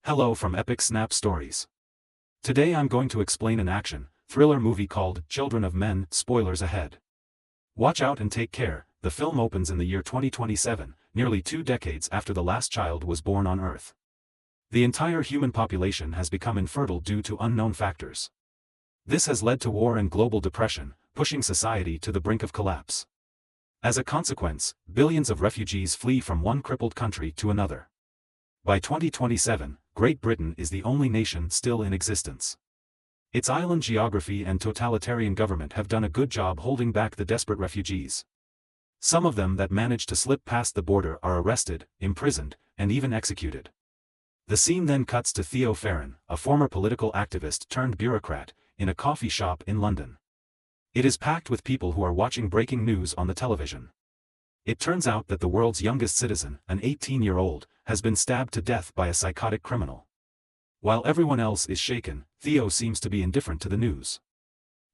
Hello from Epic Snap Stories. Today I'm going to explain an action, thriller movie called Children of Men. Spoilers ahead. Watch out and take care. The film opens in the year 2027, nearly 2 decades after the last child was born on Earth. The entire human population has become infertile due to unknown factors. This has led to war and global depression, pushing society to the brink of collapse. As a consequence, billions of refugees flee from one crippled country to another. By 2027, Great Britain is the only nation still in existence. Its island geography and totalitarian government have done a good job holding back the desperate refugees. Some of them that manage to slip past the border are arrested, imprisoned, and even executed. The scene then cuts to Theo Farron, a former political activist turned bureaucrat, in a coffee shop in London. It is packed with people who are watching breaking news on the television. It turns out that the world's youngest citizen, an 18-year-old, has been stabbed to death by a psychotic criminal. While everyone else is shaken, Theo seems to be indifferent to the news.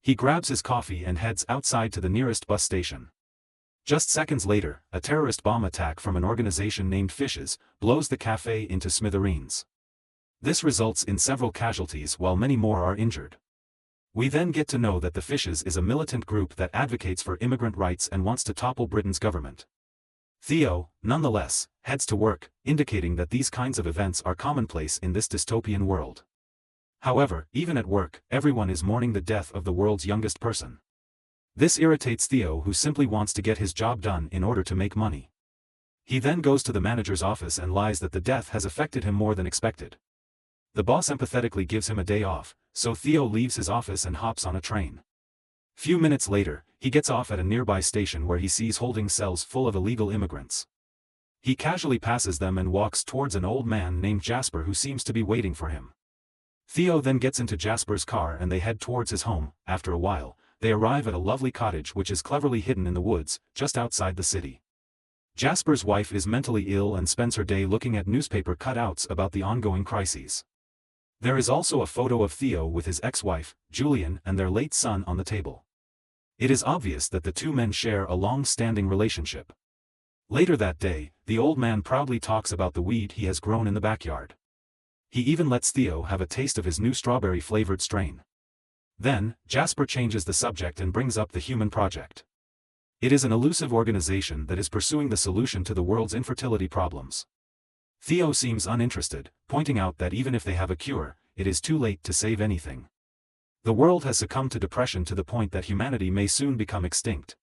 He grabs his coffee and heads outside to the nearest bus station. Just seconds later, a terrorist bomb attack from an organization named Fishes blows the cafe into smithereens. This results in several casualties while many more are injured. We then get to know that the Fishes is a militant group that advocates for immigrant rights and wants to topple Britain's government. Theo, nonetheless, heads to work, indicating that these kinds of events are commonplace in this dystopian world. However, even at work, everyone is mourning the death of the world's youngest person. This irritates Theo, who simply wants to get his job done in order to make money. He then goes to the manager's office and lies that the death has affected him more than expected. The boss empathetically gives him a day off, so Theo leaves his office and hops on a train. Few minutes later, he gets off at a nearby station where he sees holding cells full of illegal immigrants. He casually passes them and walks towards an old man named Jasper who seems to be waiting for him. Theo then gets into Jasper's car and they head towards his home. After a while, they arrive at a lovely cottage which is cleverly hidden in the woods, just outside the city. Jasper's wife is mentally ill and spends her day looking at newspaper cutouts about the ongoing crises. There is also a photo of Theo with his ex-wife, Julian, and their late son on the table. It is obvious that the two men share a long-standing relationship. Later that day, the old man proudly talks about the weed he has grown in the backyard. He even lets Theo have a taste of his new strawberry-flavored strain. Then, Jasper changes the subject and brings up the Human Project. It is an elusive organization that is pursuing the solution to the world's infertility problems. Theo seems uninterested, pointing out that even if they have a cure, it is too late to save anything. The world has succumbed to depression to the point that humanity may soon become extinct.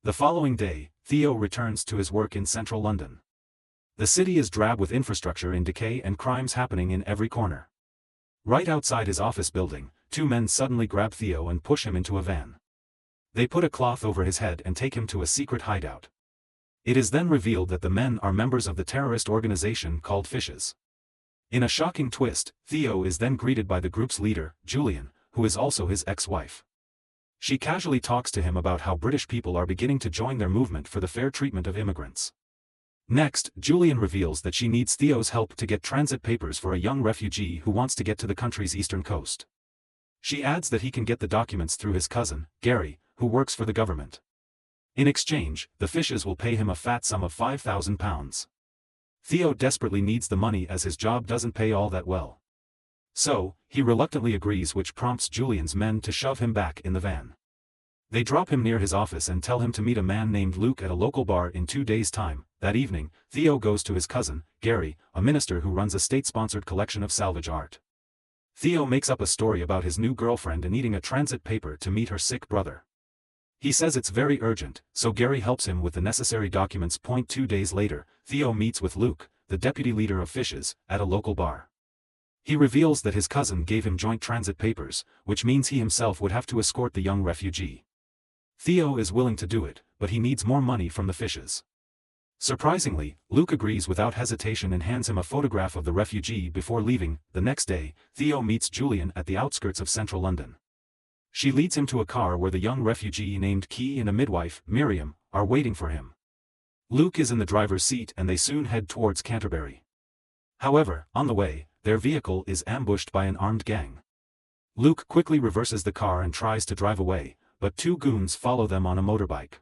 The following day, Theo returns to his work in central London. The city is drab with infrastructure in decay and crimes happening in every corner. Right outside his office building, two men suddenly grab Theo and push him into a van. They put a cloth over his head and take him to a secret hideout. It is then revealed that the men are members of the terrorist organization called Fishes. In a shocking twist, Theo is then greeted by the group's leader, Julian, who is also his ex-wife. She casually talks to him about how British people are beginning to join their movement for the fair treatment of immigrants. Next, Julian reveals that she needs Theo's help to get transit papers for a young refugee who wants to get to the country's eastern coast. She adds that he can get the documents through his cousin, Gary, who works for the government. In exchange, the Fishes will pay him a fat sum of £5,000. Theo desperately needs the money as his job doesn't pay all that well. So, he reluctantly agrees, which prompts Julian's men to shove him back in the van. They drop him near his office and tell him to meet a man named Luke at a local bar in 2 days' time. That evening, Theo goes to his cousin, Gary, a minister who runs a state-sponsored collection of salvage art. Theo makes up a story about his new girlfriend and needing a transit paper to meet her sick brother. He says it's very urgent, so Gary helps him with the necessary documents. 2 days later, Theo meets with Luke, the deputy leader of Fishes, at a local bar. He reveals that his cousin gave him joint transit papers, which means he himself would have to escort the young refugee. Theo is willing to do it, but he needs more money from the Fishes. Surprisingly, Luke agrees without hesitation and hands him a photograph of the refugee before leaving. The next day, Theo meets Julian at the outskirts of central London. She leads him to a car where the young refugee named Key and a midwife, Miriam, are waiting for him. Luke is in the driver's seat and they soon head towards Canterbury. However, on the way, their vehicle is ambushed by an armed gang. Luke quickly reverses the car and tries to drive away, but two goons follow them on a motorbike.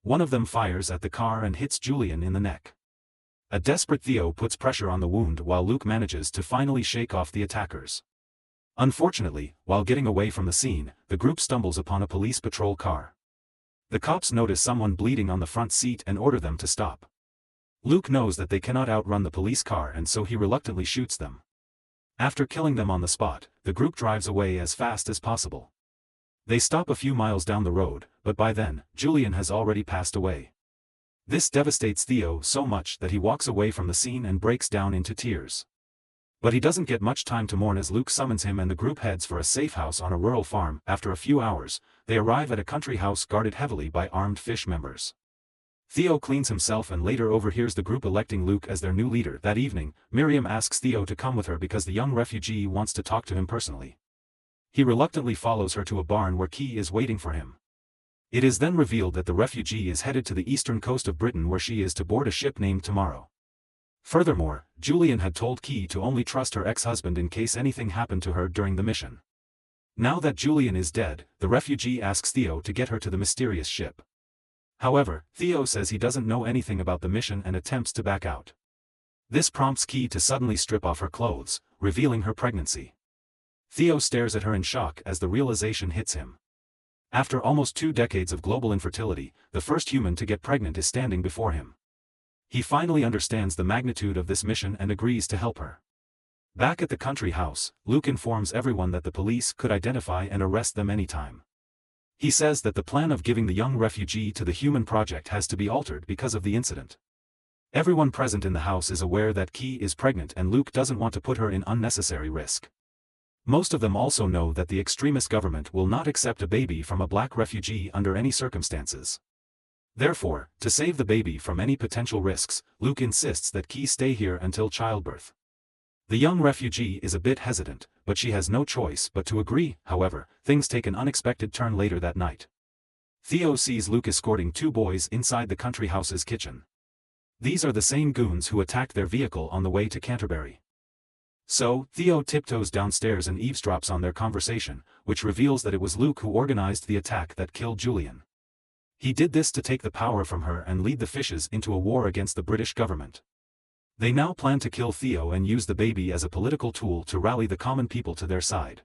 One of them fires at the car and hits Julian in the neck. A desperate Theo puts pressure on the wound while Luke manages to finally shake off the attackers. Unfortunately, while getting away from the scene, the group stumbles upon a police patrol car. The cops notice someone bleeding on the front seat and order them to stop. Luke knows that they cannot outrun the police car and so he reluctantly shoots them. After killing them on the spot, the group drives away as fast as possible. They stop a few miles down the road, but by then, Julian has already passed away. This devastates Theo so much that he walks away from the scene and breaks down into tears. But he doesn't get much time to mourn as Luke summons him and the group heads for a safe house on a rural farm. After a few hours, they arrive at a country house guarded heavily by armed fish members. Theo cleans himself and later overhears the group electing Luke as their new leader. That evening, Miriam asks Theo to come with her because the young refugee wants to talk to him personally. He reluctantly follows her to a barn where Key is waiting for him. It is then revealed that the refugee is headed to the eastern coast of Britain where she is to board a ship named Tomorrow. Furthermore, Julian had told Key to only trust her ex-husband in case anything happened to her during the mission. Now that Julian is dead, the refugee asks Theo to get her to the mysterious ship. However, Theo says he doesn't know anything about the mission and attempts to back out. This prompts Key to suddenly strip off her clothes, revealing her pregnancy. Theo stares at her in shock as the realization hits him. After almost 2 decades of global infertility, the first human to get pregnant is standing before him. He finally understands the magnitude of this mission and agrees to help her. Back at the country house, Luke informs everyone that the police could identify and arrest them anytime. He says that the plan of giving the young refugee to the Human Project has to be altered because of the incident. Everyone present in the house is aware that Key is pregnant and Luke doesn't want to put her in unnecessary risk. Most of them also know that the extremist government will not accept a baby from a black refugee under any circumstances. Therefore, to save the baby from any potential risks, Luke insists that Key stay here until childbirth. The young refugee is a bit hesitant, but she has no choice but to agree. However, things take an unexpected turn later that night. Theo sees Luke escorting 2 boys inside the country house's kitchen. These are the same goons who attacked their vehicle on the way to Canterbury. So, Theo tiptoes downstairs and eavesdrops on their conversation, which reveals that it was Luke who organized the attack that killed Julian. He did this to take the power from her and lead the fishes into a war against the British government. They now plan to kill Theo and use the baby as a political tool to rally the common people to their side.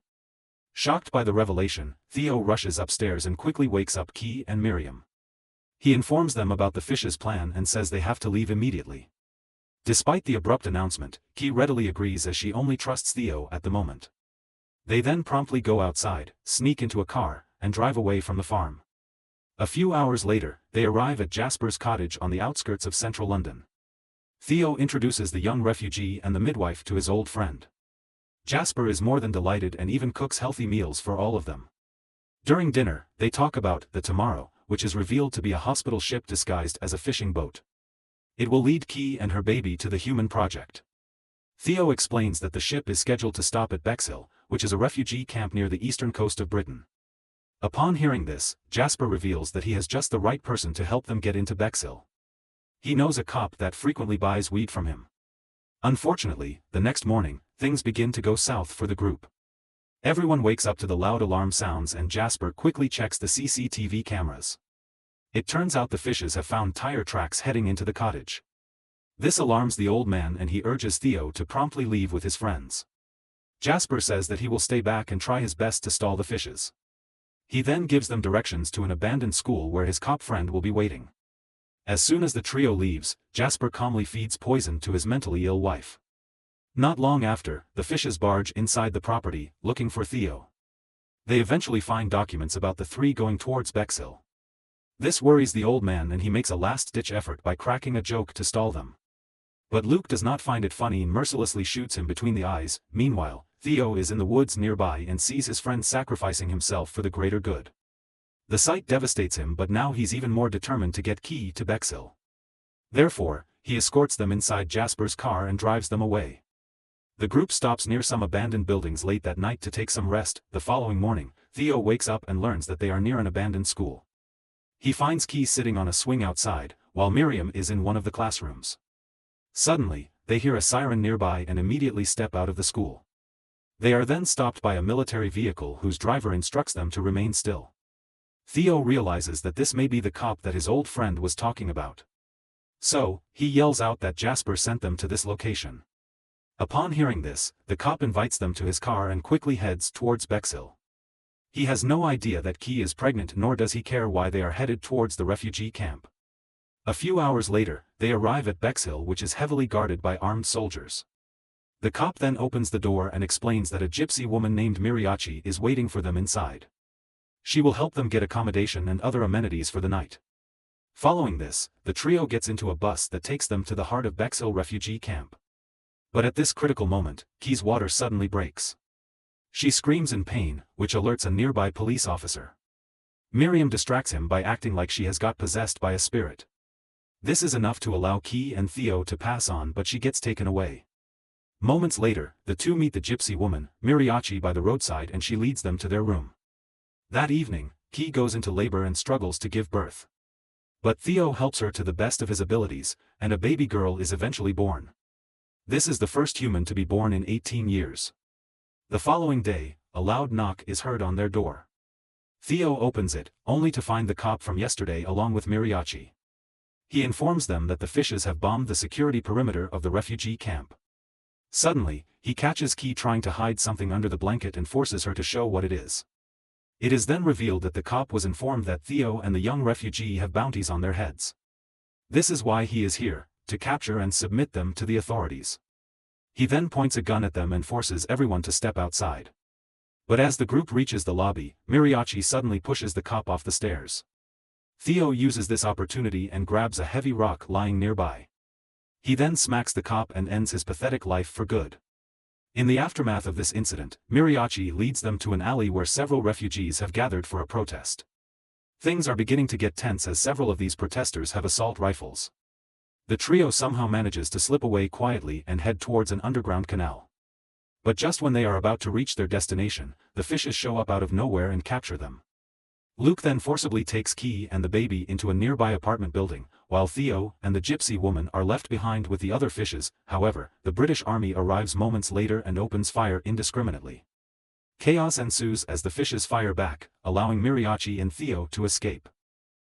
Shocked by the revelation, Theo rushes upstairs and quickly wakes up Key and Miriam. He informs them about the fishes' plan and says they have to leave immediately. Despite the abrupt announcement, Key readily agrees as she only trusts Theo at the moment. They then promptly go outside, sneak into a car, and drive away from the farm. A few hours later, they arrive at Jasper's cottage on the outskirts of central London. Theo introduces the young refugee and the midwife to his old friend. Jasper is more than delighted and even cooks healthy meals for all of them. During dinner, they talk about the Tomorrow, which is revealed to be a hospital ship disguised as a fishing boat. It will lead Key and her baby to the Human Project. Theo explains that the ship is scheduled to stop at Bexhill, which is a refugee camp near the eastern coast of Britain. Upon hearing this, Jasper reveals that he has just the right person to help them get into Bexhill. He knows a cop that frequently buys weed from him. Unfortunately, the next morning, things begin to go south for the group. Everyone wakes up to the loud alarm sounds and Jasper quickly checks the CCTV cameras. It turns out the fishes have found tire tracks heading into the cottage. This alarms the old man and he urges Theo to promptly leave with his friends. Jasper says that he will stay back and try his best to stall the fishes. He then gives them directions to an abandoned school where his cop friend will be waiting. As soon as the trio leaves, Jasper calmly feeds poison to his mentally ill wife. Not long after, the fishes barge inside the property, looking for Theo. They eventually find documents about the 3 going towards Bexhill. This worries the old man and he makes a last-ditch effort by cracking a joke to stall them. But Luke does not find it funny and mercilessly shoots him between the eyes. Meanwhile, Theo is in the woods nearby and sees his friend sacrificing himself for the greater good. The sight devastates him but now he's even more determined to get Key to Bexhill. Therefore, he escorts them inside Jasper's car and drives them away. The group stops near some abandoned buildings late that night to take some rest. The following morning, Theo wakes up and learns that they are near an abandoned school. He finds Key sitting on a swing outside, while Miriam is in one of the classrooms. Suddenly, they hear a siren nearby and immediately step out of the school. They are then stopped by a military vehicle whose driver instructs them to remain still. Theo realizes that this may be the cop that his old friend was talking about. So, he yells out that Jasper sent them to this location. Upon hearing this, the cop invites them to his car and quickly heads towards Bexhill. He has no idea that Key is pregnant, nor does he care why they are headed towards the refugee camp. A few hours later, they arrive at Bexhill, which is heavily guarded by armed soldiers. The cop then opens the door and explains that a gypsy woman named Miriachi is waiting for them inside. She will help them get accommodation and other amenities for the night. Following this, the trio gets into a bus that takes them to the heart of Bexhill refugee camp. But at this critical moment, Key's water suddenly breaks. She screams in pain, which alerts a nearby police officer. Miriam distracts him by acting like she has got possessed by a spirit. This is enough to allow Key and Theo to pass on, but she gets taken away. Moments later, the two meet the gypsy woman, Miriachi, by the roadside, and she leads them to their room. That evening, Key goes into labor and struggles to give birth. But Theo helps her to the best of his abilities, and a baby girl is eventually born. This is the first human to be born in 18 years. The following day, a loud knock is heard on their door. Theo opens it, only to find the cop from yesterday along with Miriachi. He informs them that the fishes have bombed the security perimeter of the refugee camp. Suddenly, he catches Key trying to hide something under the blanket and forces her to show what it is. It is then revealed that the cop was informed that Theo and the young refugee have bounties on their heads. This is why he is here, to capture and submit them to the authorities. He then points a gun at them and forces everyone to step outside. But as the group reaches the lobby, Miriachi suddenly pushes the cop off the stairs. Theo uses this opportunity and grabs a heavy rock lying nearby. He then smacks the cop and ends his pathetic life for good. In the aftermath of this incident, Miriachi leads them to an alley where several refugees have gathered for a protest. Things are beginning to get tense as several of these protesters have assault rifles. The trio somehow manages to slip away quietly and head towards an underground canal. But just when they are about to reach their destination, the fishes show up out of nowhere and capture them. Luke then forcibly takes Key and the baby into a nearby apartment building, while Theo and the gypsy woman are left behind with the other fishes. However, the British army arrives moments later and opens fire indiscriminately. Chaos ensues as the fishes fire back, allowing Miriachi and Theo to escape.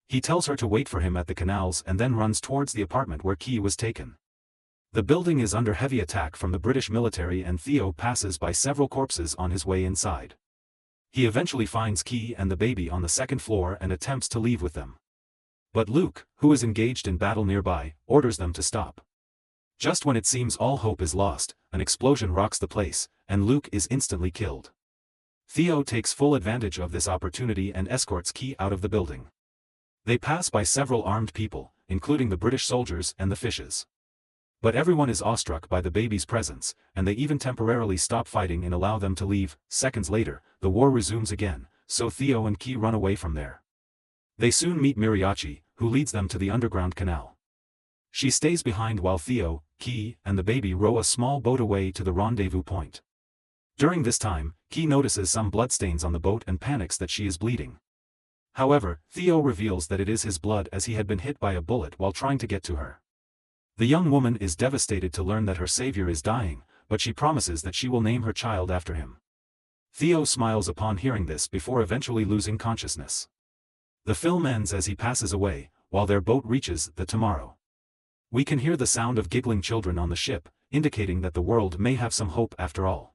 He tells her to wait for him at the canals and then runs towards the apartment where Key was taken. The building is under heavy attack from the British military and Theo passes by several corpses on his way inside. He eventually finds Key and the baby on the second floor and attempts to leave with them. But Luke, who is engaged in battle nearby, orders them to stop. Just when it seems all hope is lost, an explosion rocks the place, and Luke is instantly killed. Theo takes full advantage of this opportunity and escorts Key out of the building. They pass by several armed people, including the British soldiers and the fishes. But everyone is awestruck by the baby's presence, and they even temporarily stop fighting and allow them to leave. Seconds later, the war resumes again, so Theo and Key run away from there. They soon meet Miriachi, who leads them to the underground canal. She stays behind while Theo, Key, and the baby row a small boat away to the rendezvous point. During this time, Key notices some bloodstains on the boat and panics that she is bleeding. However, Theo reveals that it is his blood as he had been hit by a bullet while trying to get to her. The young woman is devastated to learn that her savior is dying, but she promises that she will name her child after him. Theo smiles upon hearing this before eventually losing consciousness. The film ends as he passes away, while their boat reaches the tomorrow. We can hear the sound of giggling children on the ship, indicating that the world may have some hope after all.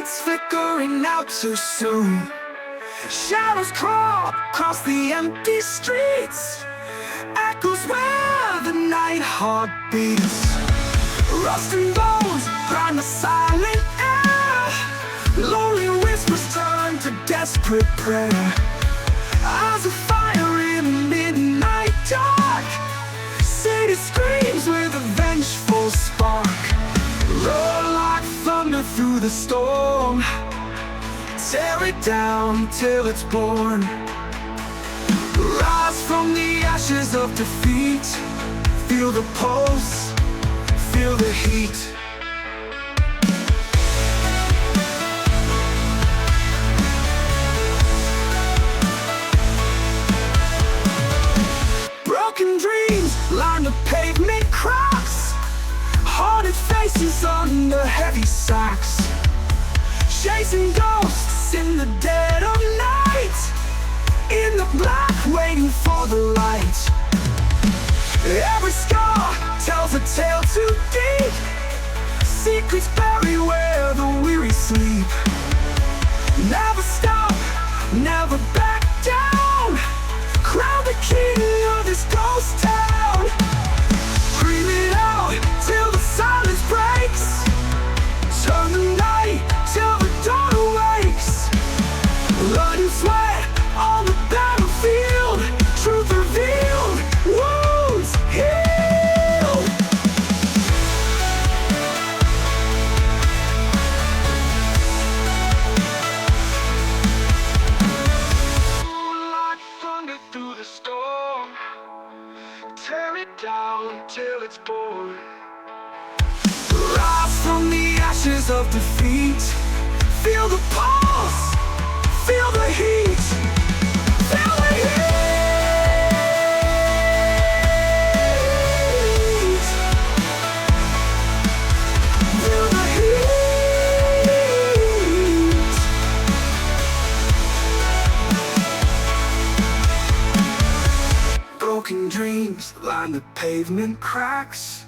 Flickering out too soon. Shadows crawl across the empty streets. Echoes where the night heart beats. Rusting bones grind the silent air. Lonely whispers turn to desperate prayer. Eyes of fire in midnight dark. City screams with a vengeful spark. Roar like thunder through the storm. Tear it down till it's born. Rise from the ashes of defeat. Feel the pulse, feel the heat. Broken dreams line the pavement cracks. chasing ghosts in the dead of night, in the black waiting for the light. Every scar tells a tale too deep, secrets buried where the weary sleep. Never stop, never back down, crown the king of this ghost town. Scream it out till the silence breaks, turn the night till the dawn awakes. Blood and sweat on the battlefield, truth revealed, wounds healed. Like thunder through the storm, tear it down till it's born. Rise from the ashes of defeat, feel the pulse, feel the heat, feel the heat. Feel the heat. Broken dreams line the pavement cracks,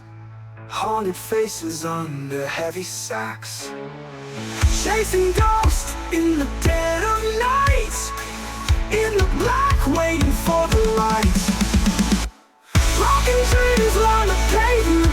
haunted faces under heavy sacks. Chasing ghosts in the dead of night, in the black waiting for the light. Broken dreams line the pavement